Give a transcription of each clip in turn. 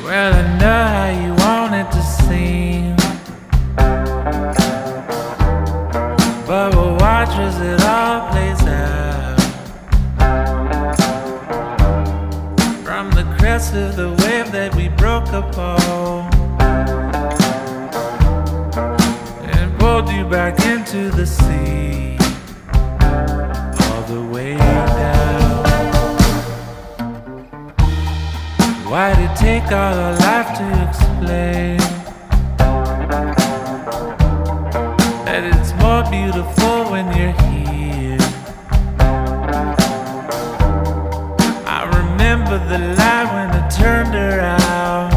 Well, I know how you want it to seem, but we'll watch as it all plays out. From the crest of the wave that we broke upon and pulled you back into the sea, all the way down. Why'd it take all our life to explain that it's more beautiful when you're here? I remember the light when I turned around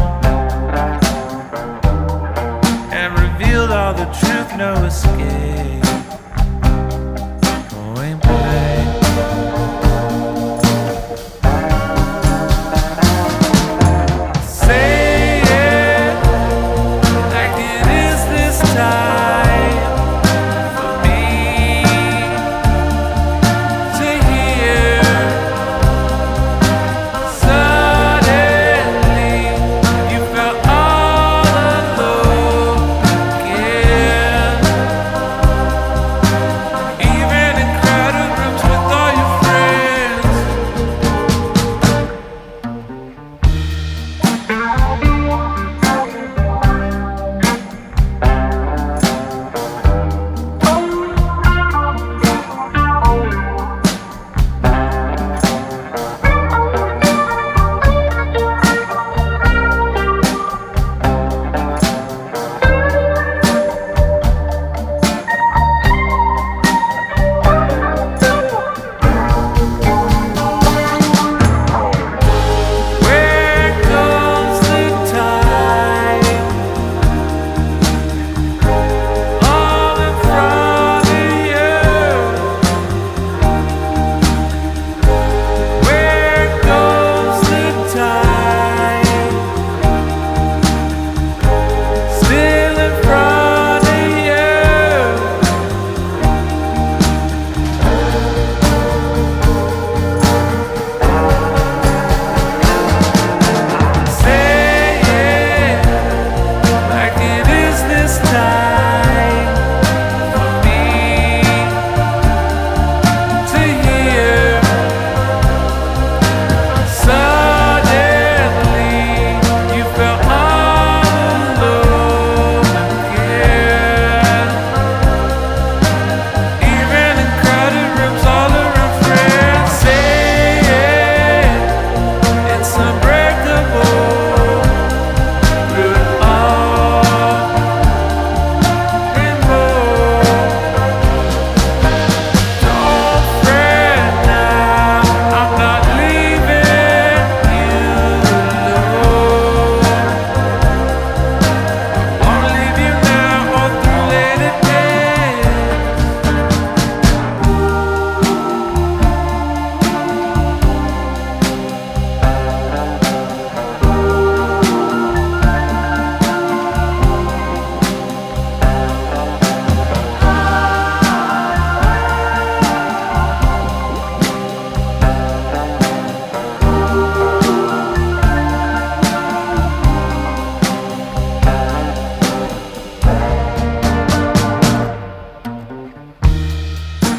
and revealed all the truth, no escape. Point blank.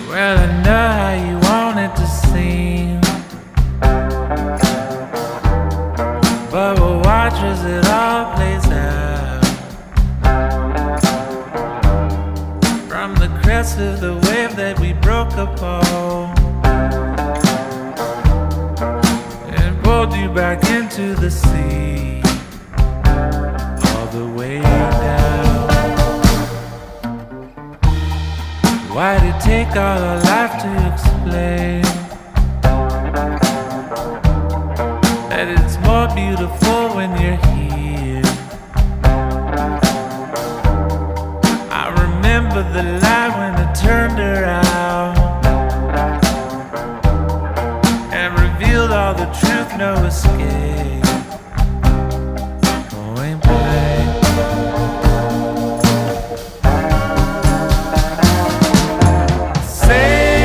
Well, I know how you want it to seem, but we'll watch as it all plays out. From the crest of the wave that we broke upon and pulled you back into the sea, all the way down. Why'd it take all our life to explain that it's more beautiful when you're here? I remember the light when I turned around and revealed all the truth, no escape. Point blank. Say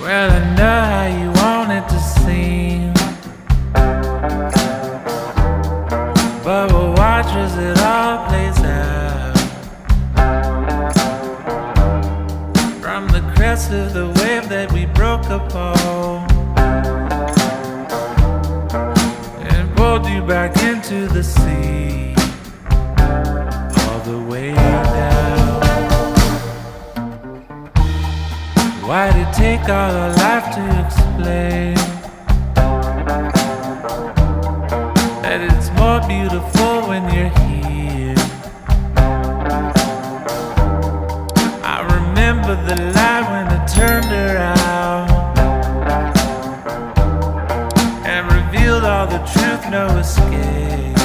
Well, I know how you want it to seem, but we'll watch as it all plays out. From the crest of the wave that we broke upon, and pulled you back into the sea, all the way down. Why'd it take all our life to explain that it's more beautiful when you're here? I remember the light when it turned around and revealed all the truth, no escape.